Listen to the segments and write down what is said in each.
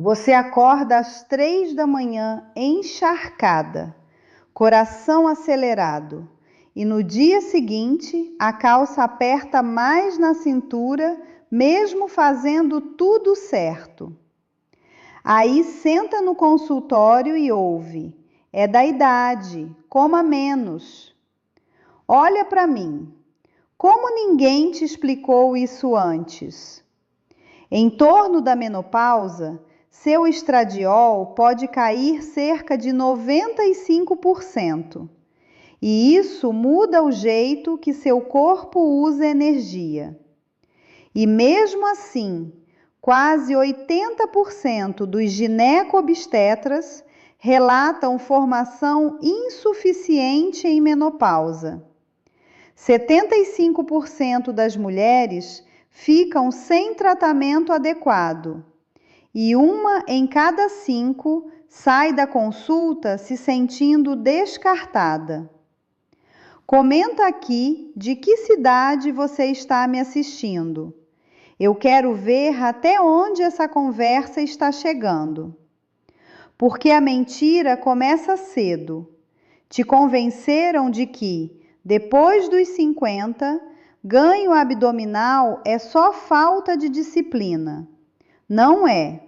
Você acorda às 3 da manhã encharcada, coração acelerado, e no dia seguinte a calça aperta mais na cintura, mesmo fazendo tudo certo. Aí senta no consultório e ouve: é da idade, coma menos. Olha para mim, como ninguém te explicou isso antes? Em torno da menopausa, seu estradiol pode cair cerca de 95%. E isso muda o jeito que seu corpo usa energia. E mesmo assim, quase 80% dos gineco-obstetras relatam formação insuficiente em menopausa. 75% das mulheres ficam sem tratamento adequado e 1 em cada 5 sai da consulta se sentindo descartada. Comenta aqui de que cidade você está me assistindo. Eu quero ver até onde essa conversa está chegando. Porque a mentira começa cedo. Te convenceram de que, depois dos 50, ganho abdominal é só falta de disciplina. Não é.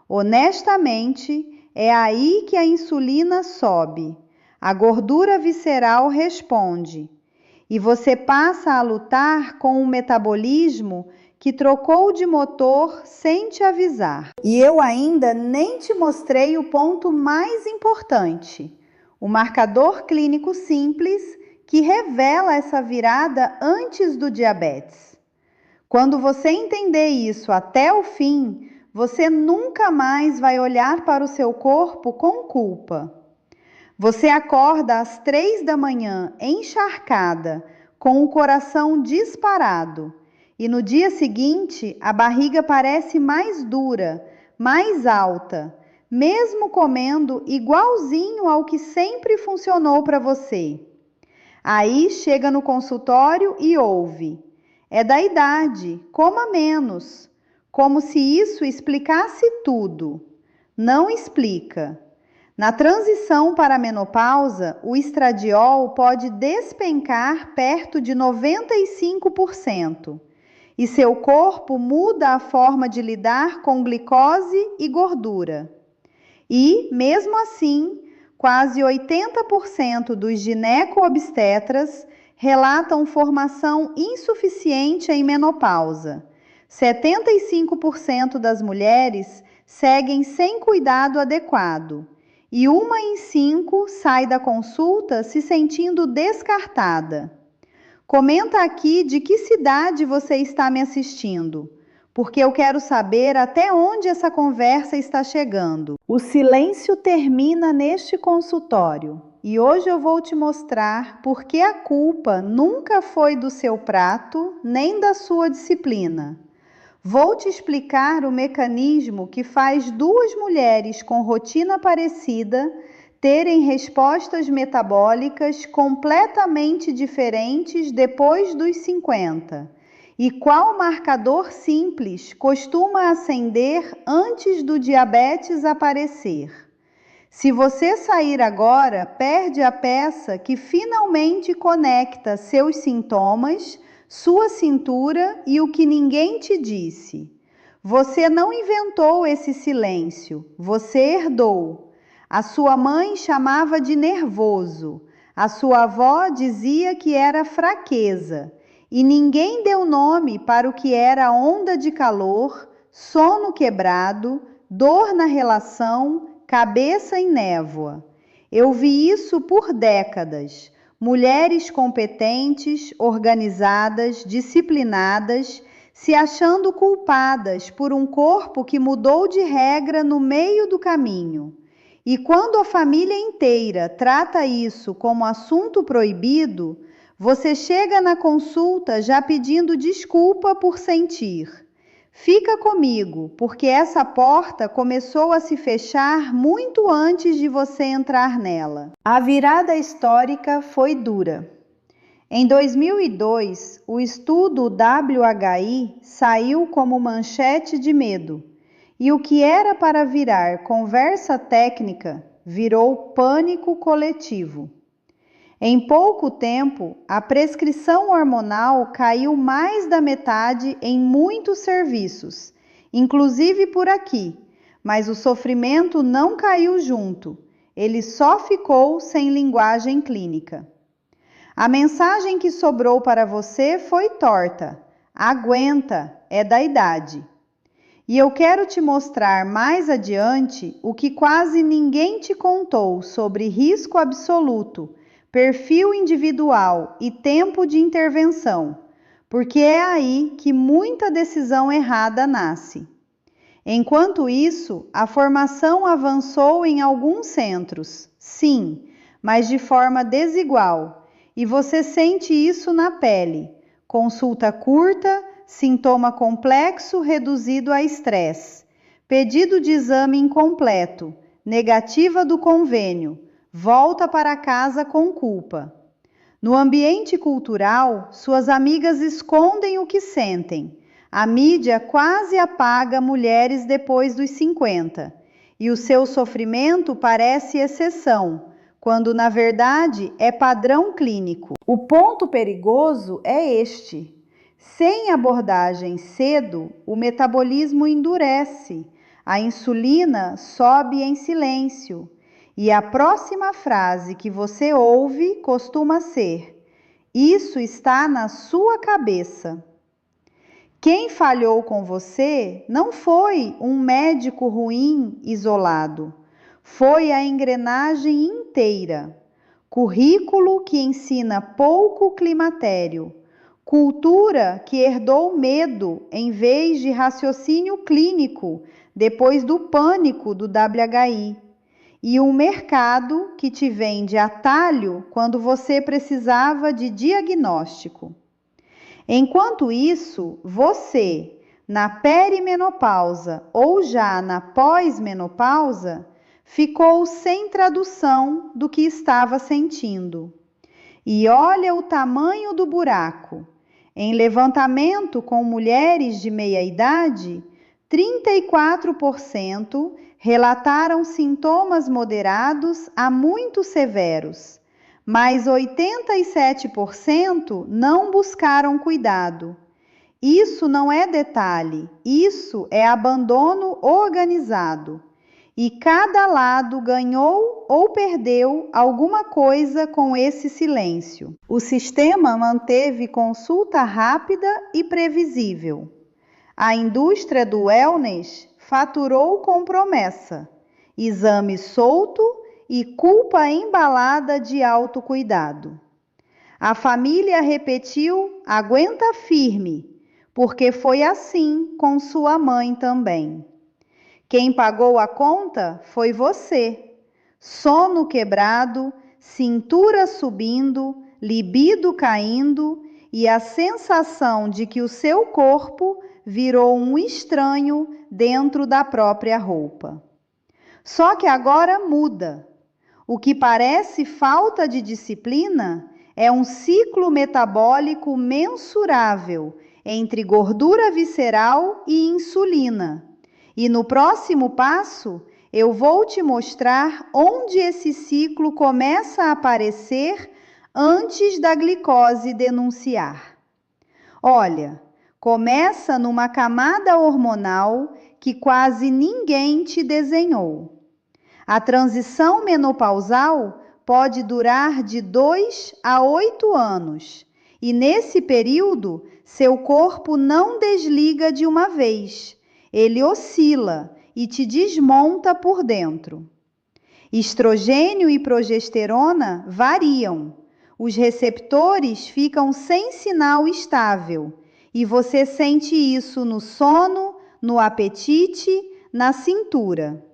Honestamente, é aí que a insulina sobe, a gordura visceral responde, e você passa a lutar com um metabolismo que trocou de motor sem te avisar. E eu ainda nem te mostrei o ponto mais importante, o marcador clínico simples que revela essa virada antes do diabetes. Quando você entender isso até o fim, você nunca mais vai olhar para o seu corpo com culpa. Você acorda às 3 da manhã encharcada, com o coração disparado, e no dia seguinte a barriga parece mais dura, mais alta, mesmo comendo igualzinho ao que sempre funcionou para você. Aí chega no consultório e ouve: é da idade, coma menos, como se isso explicasse tudo. Não explica. Na transição para a menopausa, o estradiol pode despencar perto de 95% e seu corpo muda a forma de lidar com glicose e gordura. E, mesmo assim, quase 80% dos gineco-obstetras relatam formação insuficiente em menopausa. 75% das mulheres seguem sem cuidado adequado. E 1 em 5 sai da consulta se sentindo descartada. Comenta aqui de que cidade você está me assistindo, porque eu quero saber até onde essa conversa está chegando. O silêncio termina neste consultório e hoje eu vou te mostrar por que a culpa nunca foi do seu prato nem da sua disciplina. Vou te explicar o mecanismo que faz 2 mulheres com rotina parecida terem respostas metabólicas completamente diferentes depois dos 50 e qual marcador simples costuma acender antes do diabetes aparecer. Se você sair agora, perde a peça que finalmente conecta seus sintomas, sua cintura e o que ninguém te disse. Você não inventou esse silêncio, você herdou. A sua mãe chamava de nervoso, a sua avó dizia que era fraqueza, e ninguém deu nome para o que era onda de calor, sono quebrado, dor na relação, cabeça em névoa. Eu vi isso por décadas. Mulheres competentes, organizadas, disciplinadas, se achando culpadas por um corpo que mudou de regra no meio do caminho. E quando a família inteira trata isso como assunto proibido, você chega na consulta já pedindo desculpa por sentir. Fica comigo, porque essa porta começou a se fechar muito antes de você entrar nela. A virada histórica foi dura. Em 2002, o estudo WHI saiu como manchete de medo, E o que era para virar conversa técnica virou pânico coletivo. Em pouco tempo, a prescrição hormonal caiu mais da metade em muitos serviços, inclusive por aqui, mas o sofrimento não caiu junto, ele só ficou sem linguagem clínica. A mensagem que sobrou para você foi torta. Aguenta, é da idade. E eu quero te mostrar mais adiante o que quase ninguém te contou sobre risco absoluto, perfil individual e tempo de intervenção, porque é aí que muita decisão errada nasce. Enquanto isso, a formação avançou em alguns centros, sim, mas de forma desigual, e você sente isso na pele. Consulta curta, sintoma complexo reduzido a estresse, pedido de exame incompleto, negativa do convênio, volta para casa com culpa. No ambiente cultural, suas amigas escondem o que sentem. A mídia quase apaga mulheres depois dos 50, e o seu sofrimento parece exceção, quando na verdade é padrão clínico. O ponto perigoso é este. Sem abordagem cedo, o metabolismo endurece, a insulina sobe em silêncio, e a próxima frase que você ouve costuma ser: "Isso está na sua cabeça". Quem falhou com você não foi um médico ruim isolado, foi a engrenagem inteira. Currículo que ensina pouco climatério, cultura que herdou medo em vez de raciocínio clínico depois do pânico do WHI, e um mercado que te vende atalho quando você precisava de diagnóstico. Enquanto isso, você, na perimenopausa ou já na pós-menopausa, ficou sem tradução do que estava sentindo. E olha o tamanho do buraco. Em levantamento com mulheres de meia idade, 34% relataram sintomas moderados a muito severos, mas 87% não buscaram cuidado. Isso não é detalhe, isso é abandono organizado. E cada lado ganhou ou perdeu alguma coisa com esse silêncio. O sistema manteve consulta rápida e previsível. A indústria do wellness faturou com promessa, exame solto e culpa embalada de autocuidado. A família repetiu: aguenta firme, porque foi assim com sua mãe também. Quem pagou a conta foi você. Sono quebrado, cintura subindo, libido caindo e a sensação de que o seu corpo virou um estranho dentro da própria roupa. Só que agora muda. O que parece falta de disciplina é um ciclo metabólico mensurável entre gordura visceral e insulina. E no próximo passo, eu vou te mostrar onde esse ciclo começa a aparecer antes da glicose denunciar. Olha, começa numa camada hormonal que quase ninguém te desenhou. A transição menopausal pode durar de 2 a 8 anos, e nesse período, seu corpo não desliga de uma vez, ele oscila e te desmonta por dentro. Estrogênio e progesterona variam, os receptores ficam sem sinal estável, e você sente isso no sono, no apetite, na cintura.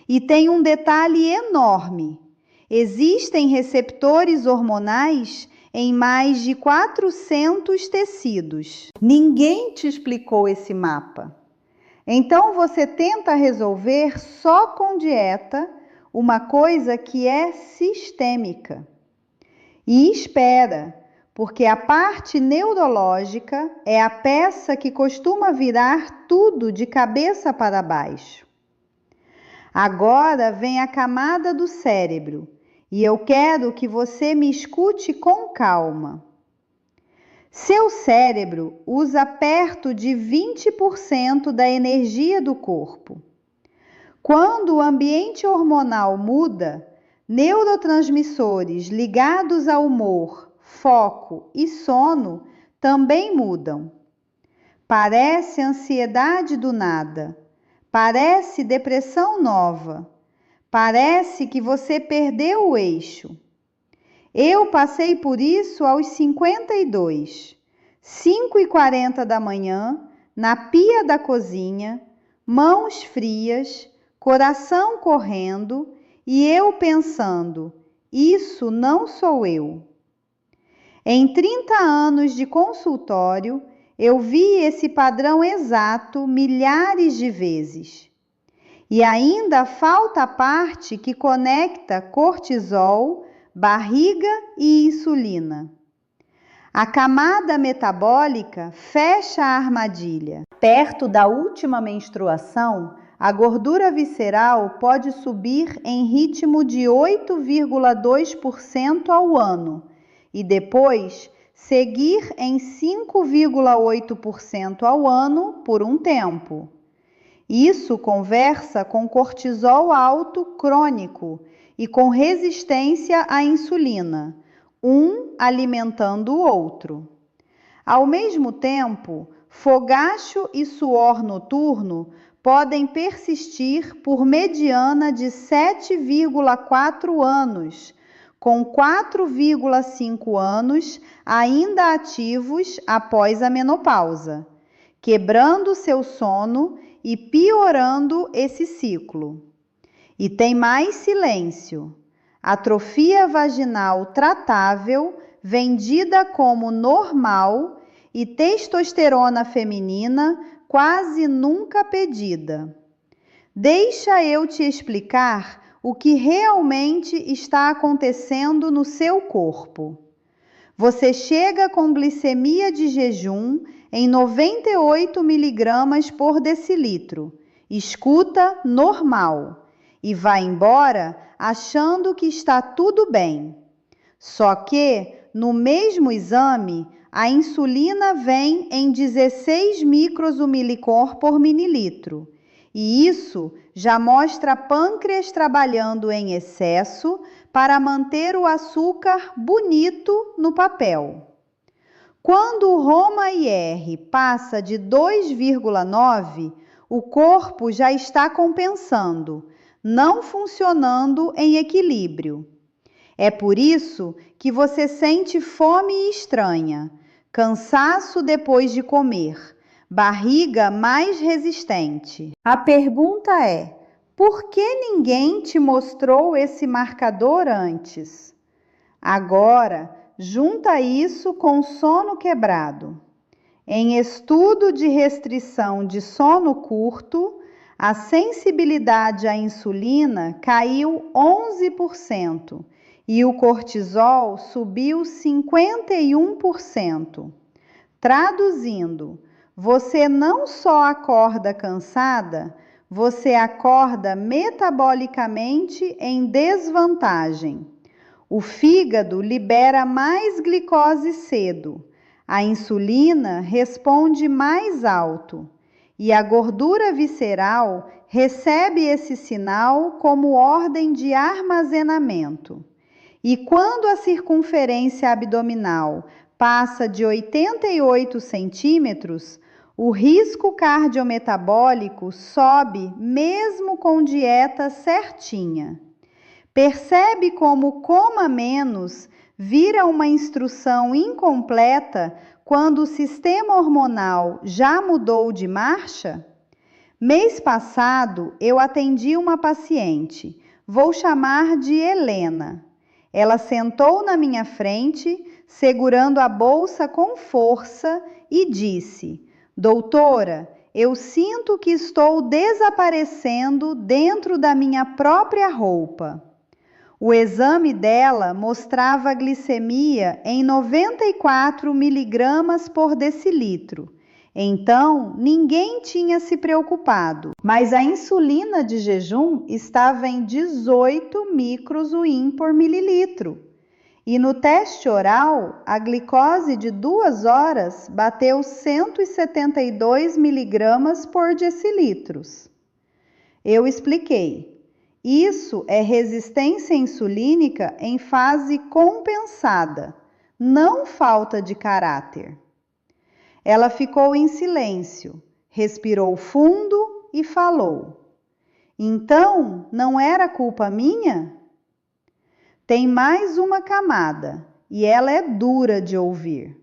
E tem um detalhe enorme: existem receptores hormonais em mais de 400 tecidos. Ninguém te explicou esse mapa. Então você tenta resolver só com dieta uma coisa que é sistêmica. E espera, porque a parte neurológica é a peça que costuma virar tudo de cabeça para baixo. Agora vem a camada do cérebro, e eu quero que você me escute com calma. Seu cérebro usa perto de 20% da energia do corpo. Quando o ambiente hormonal muda, neurotransmissores ligados ao humor, foco e sono também mudam. Parece ansiedade do nada, parece depressão nova, parece que você perdeu o eixo. Eu passei por isso aos 52, 5h40 da manhã, na pia da cozinha, mãos frias, coração correndo e eu pensando, isso não sou eu. Em 30 anos de consultório, eu vi esse padrão exato milhares de vezes. E ainda falta a parte que conecta cortisol, barriga e insulina. A camada metabólica fecha a armadilha. Perto da última menstruação, a gordura visceral pode subir em ritmo de 8,2% ao ano e depois seguir em 5,8% ao ano por um tempo. Isso conversa com cortisol alto crônico e com resistência à insulina, um alimentando o outro. Ao mesmo tempo, fogacho e suor noturno podem persistir por mediana de 7,4 anos, com 4,5 anos ainda ativos após a menopausa, quebrando seu sono e piorando esse ciclo. E tem mais silêncio. Atrofia vaginal tratável, vendida como normal, e testosterona feminina quase nunca pedida. Deixa eu te explicar o que realmente está acontecendo no seu corpo. Você chega com glicemia de jejum em 98 miligramas por decilitro, escuta normal, e vai embora achando que está tudo bem. Só que, no mesmo exame, a insulina vem em 16 microsumilicor por mililitro, e isso já mostra pâncreas trabalhando em excesso para manter o açúcar bonito no papel. Quando o Roma-IR passa de 2,9, o corpo já está compensando, não funcionando em equilíbrio. É por isso que você sente fome estranha, cansaço depois de comer, barriga mais resistente. A pergunta é: por que ninguém te mostrou esse marcador antes? Agora, junta isso com sono quebrado. Em estudo de restrição de sono curto, a sensibilidade à insulina caiu 11% e o cortisol subiu 51%. Traduzindo, você não só acorda cansada, você acorda metabolicamente em desvantagem. O fígado libera mais glicose cedo, a insulina responde mais alto e a gordura visceral recebe esse sinal como ordem de armazenamento. E quando a circunferência abdominal passa de 88 centímetros, o risco cardiometabólico sobe mesmo com dieta certinha. Percebe como coma menos vira uma instrução incompleta quando o sistema hormonal já mudou de marcha? Mês passado, eu atendi uma paciente, vou chamar de Helena. Ela sentou na minha frente, segurando a bolsa com força e disse: doutora, eu sinto que estou desaparecendo dentro da minha própria roupa. O exame dela mostrava a glicemia em 94 miligramas por decilitro. Então, ninguém tinha se preocupado, mas a insulina de jejum estava em 18 microsuim por mililitro. E no teste oral, a glicose de 2 horas bateu 172 miligramas por decilitros. Eu expliquei. Isso é resistência insulínica em fase compensada, não falta de caráter. Ela ficou em silêncio, respirou fundo e falou: então, não era culpa minha? Tem mais uma camada, e ela é dura de ouvir.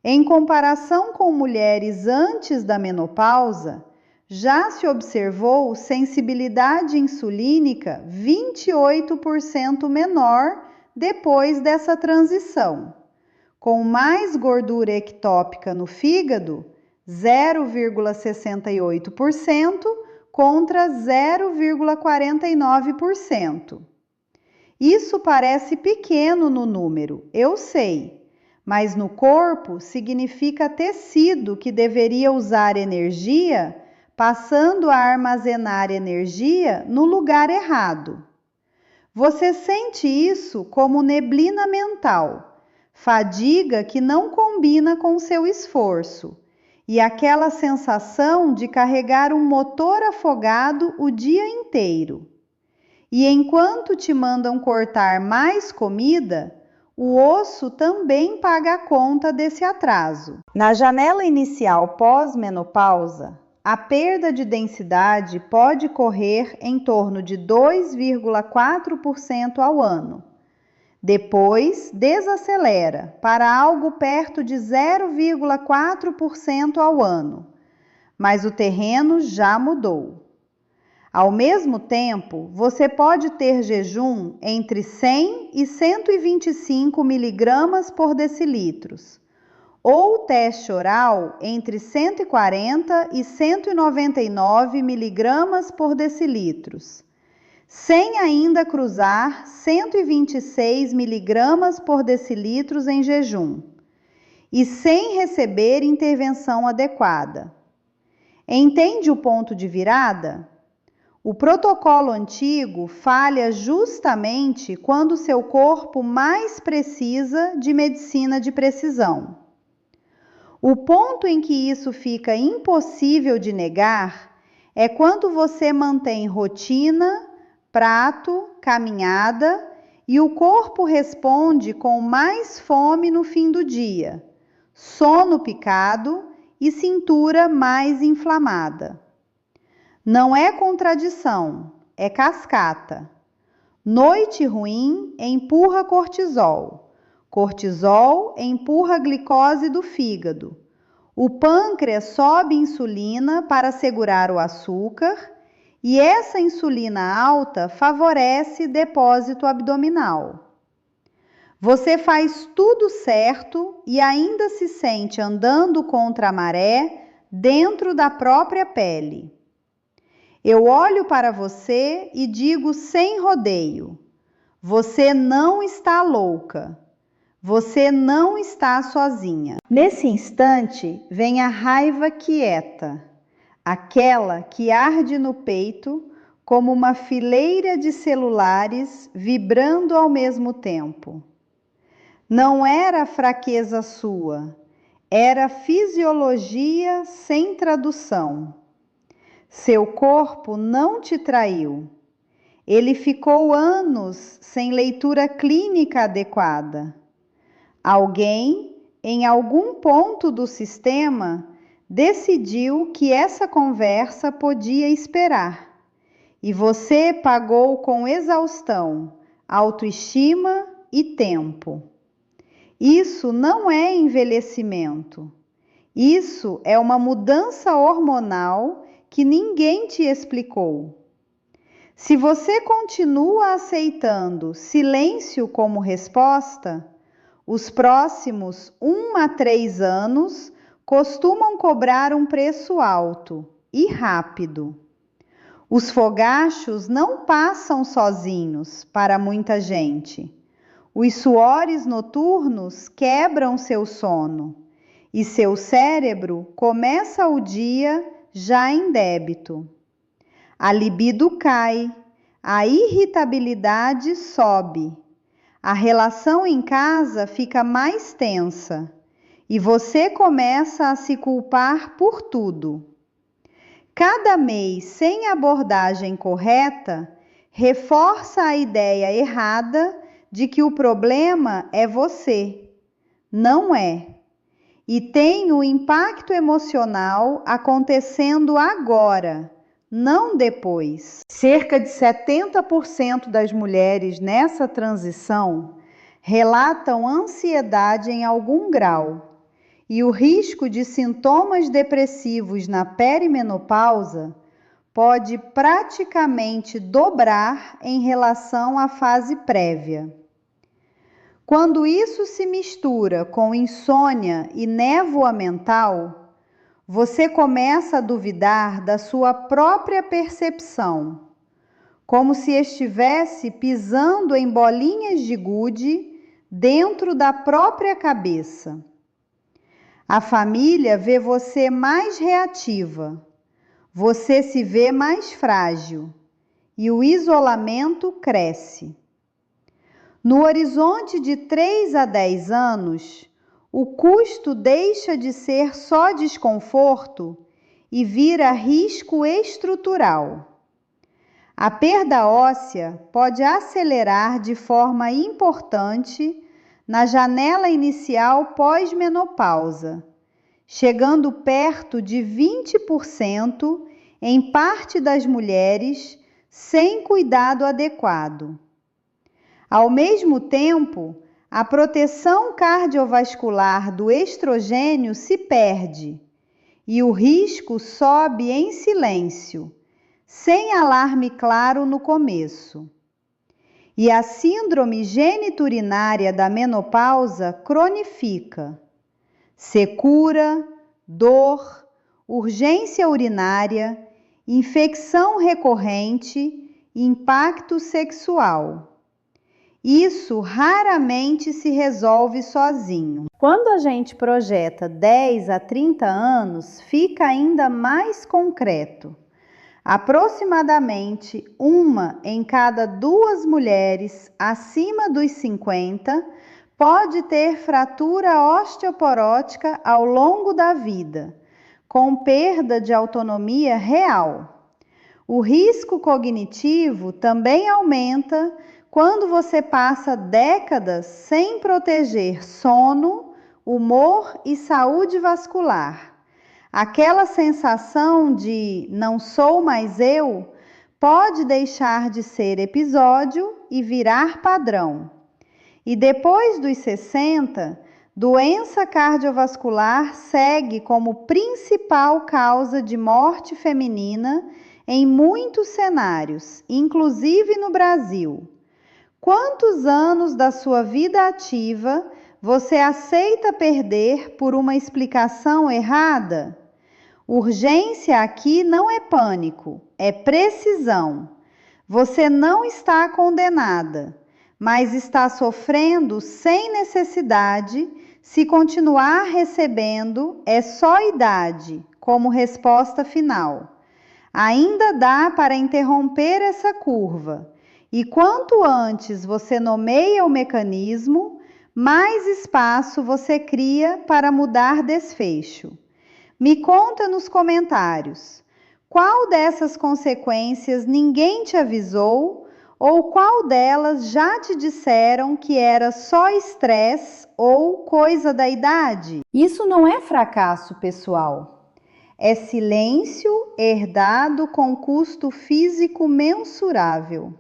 Em comparação com mulheres antes da menopausa, já se observou sensibilidade insulínica 28% menor depois dessa transição, com mais gordura ectópica no fígado, 0,68% contra 0,49%. Isso parece pequeno no número, eu sei, mas no corpo significa tecido que deveria usar energia, passando a armazenar energia no lugar errado. Você sente isso como neblina mental, fadiga que não combina com seu esforço, e aquela sensação de carregar um motor afogado o dia inteiro. E enquanto te mandam cortar mais comida, o osso também paga a conta desse atraso. Na janela inicial pós-menopausa, a perda de densidade pode correr em torno de 2,4% ao ano. Depois, desacelera para algo perto de 0,4% ao ano. Mas o terreno já mudou. Ao mesmo tempo, você pode ter jejum entre 100 e 125 miligramas por decilitros, ou teste oral entre 140 e 199 miligramas por decilitros, sem ainda cruzar 126 miligramas por decilitros em jejum, e sem receber intervenção adequada. Entende o ponto de virada? O protocolo antigo falha justamente quando seu corpo mais precisa de medicina de precisão. O ponto em que isso fica impossível de negar é quando você mantém rotina, prato, caminhada e o corpo responde com mais fome no fim do dia, sono picado e cintura mais inflamada. Não é contradição, é cascata. Noite ruim empurra cortisol. Cortisol empurra glicose do fígado. O pâncreas sobe insulina para segurar o açúcar e essa insulina alta favorece depósito abdominal. Você faz tudo certo e ainda se sente andando contra a maré dentro da própria pele. Eu olho para você e digo sem rodeio: você não está louca. Você não está sozinha. Nesse instante vem a raiva quieta, aquela que arde no peito como uma fileira de celulares vibrando ao mesmo tempo. Não era fraqueza sua, era fisiologia sem tradução. Seu corpo não te traiu. Ele ficou anos sem leitura clínica adequada. Alguém, em algum ponto do sistema, decidiu que essa conversa podia esperar. E você pagou com exaustão, autoestima e tempo. Isso não é envelhecimento. Isso é uma mudança hormonal que ninguém te explicou. Se você continua aceitando silêncio como resposta, os próximos 1 a 3 anos costumam cobrar um preço alto e rápido. Os fogachos não passam sozinhos para muita gente. Os suores noturnos quebram seu sono e seu cérebro começa o dia já em débito. A libido cai, a irritabilidade sobe, a relação em casa fica mais tensa e você começa a se culpar por tudo. Cada mês sem abordagem correta reforça a ideia errada de que o problema é você. Não é. E tem o impacto emocional acontecendo agora, não depois. Cerca de 70% das mulheres nessa transição relatam ansiedade em algum grau, e o risco de sintomas depressivos na perimenopausa pode praticamente dobrar em relação à fase prévia. Quando isso se mistura com insônia e névoa mental, você começa a duvidar da sua própria percepção, como se estivesse pisando em bolinhas de gude dentro da própria cabeça. A família vê você mais reativa, você se vê mais frágil e o isolamento cresce. No horizonte de 3 a 10 anos, o custo deixa de ser só desconforto e vira risco estrutural. A perda óssea pode acelerar de forma importante na janela inicial pós-menopausa, chegando perto de 20% em parte das mulheres sem cuidado adequado. Ao mesmo tempo, a proteção cardiovascular do estrogênio se perde e o risco sobe em silêncio, sem alarme claro no começo. E a síndrome geniturinária da menopausa cronifica. Secura, dor, urgência urinária, infecção recorrente, impacto sexual. Isso raramente se resolve sozinho. Quando a gente projeta 10 a 30 anos, fica ainda mais concreto. Aproximadamente 1 em cada 2 mulheres acima dos 50 pode ter fratura osteoporótica ao longo da vida, com perda de autonomia real. O risco cognitivo também aumenta quando você passa décadas sem proteger sono, humor e saúde vascular. Aquela sensação de não sou mais eu pode deixar de ser episódio e virar padrão. E depois dos 60, doença cardiovascular segue como principal causa de morte feminina em muitos cenários, inclusive no Brasil. Quantos anos da sua vida ativa você aceita perder por uma explicação errada? Urgência aqui não é pânico, é precisão. Você não está condenada, mas está sofrendo sem necessidade. Se continuar recebendo, é só idade, como resposta final. Ainda dá para interromper essa curva. E quanto antes você nomeia o mecanismo, mais espaço você cria para mudar desfecho. Me conta nos comentários, qual dessas consequências ninguém te avisou ou qual delas já te disseram que era só estresse ou coisa da idade? Isso não é fracasso pessoal, é silêncio herdado com custo físico mensurável.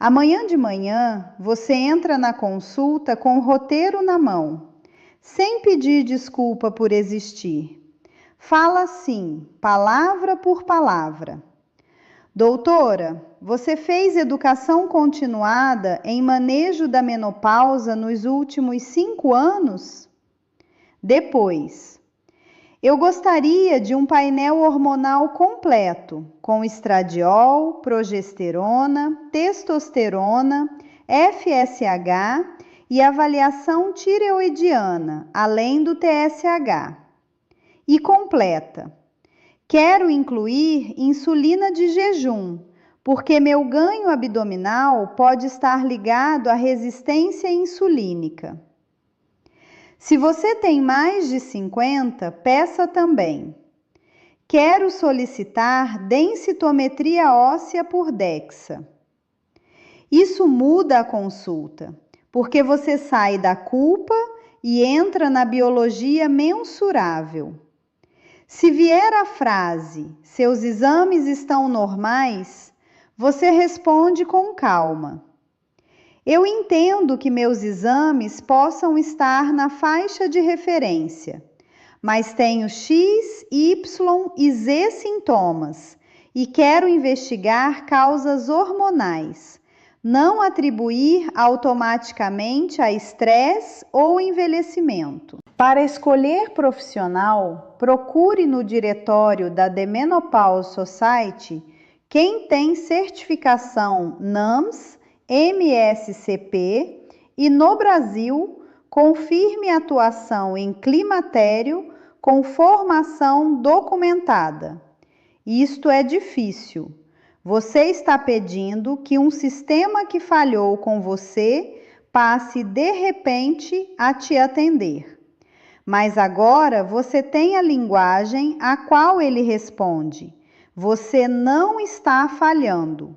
Amanhã de manhã, você entra na consulta com o roteiro na mão, sem pedir desculpa por existir. Fala assim, palavra por palavra. Doutora, você fez educação continuada em manejo da menopausa nos últimos 5 anos? Depois, Eu gostaria de um painel hormonal completo, com estradiol, progesterona, testosterona, FSH e avaliação tireoidiana, além do TSH. E completa. Quero incluir insulina de jejum, porque meu ganho abdominal pode estar ligado à resistência insulínica. Se você tem mais de 50, peça também. Quero solicitar densitometria óssea por DEXA. Isso muda a consulta, porque você sai da culpa e entra na biologia mensurável. Se vier a frase, seus exames estão normais, você responde com calma. Eu entendo que meus exames possam estar na faixa de referência, mas tenho X, Y e Z sintomas e quero investigar causas hormonais, não atribuir automaticamente a estresse ou envelhecimento. Para escolher profissional, procure no diretório da The Menopause Society quem tem certificação NAMS, MSCP e no Brasil confirme atuação em climatério com formação documentada. Isto é difícil. Você está pedindo que um sistema que falhou com você passe de repente a te atender. Mas agora você tem a linguagem a qual ele responde. Você não está falhando.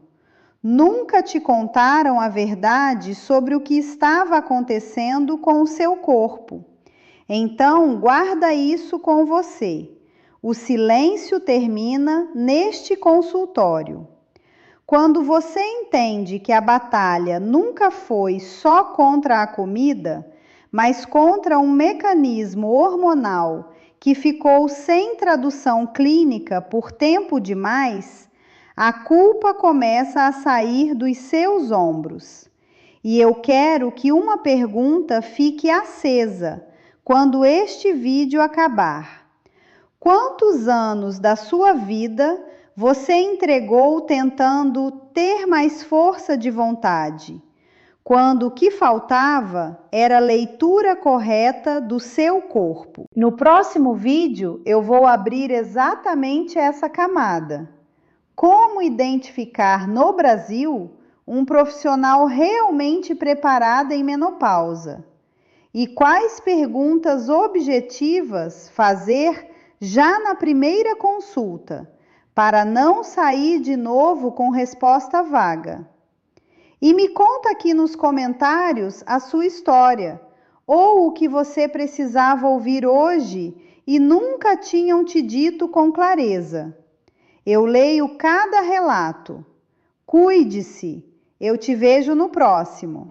Nunca te contaram a verdade sobre o que estava acontecendo com o seu corpo. Então, guarda isso com você. O silêncio termina neste consultório. Quando você entende que a batalha nunca foi só contra a comida, mas contra um mecanismo hormonal que ficou sem tradução clínica por tempo demais, a culpa começa a sair dos seus ombros. E eu quero que uma pergunta fique acesa quando este vídeo acabar. Quantos anos da sua vida você entregou tentando ter mais força de vontade, quando o que faltava era a leitura correta do seu corpo? No próximo vídeo, eu vou abrir exatamente essa camada. Como identificar no Brasil um profissional realmente preparado em menopausa? E quais perguntas objetivas fazer já na primeira consulta, para não sair de novo com resposta vaga? E me conta aqui nos comentários a sua história, ou o que você precisava ouvir hoje e nunca tinham te dito com clareza. Eu leio cada relato. Cuide-se. Eu te vejo no próximo.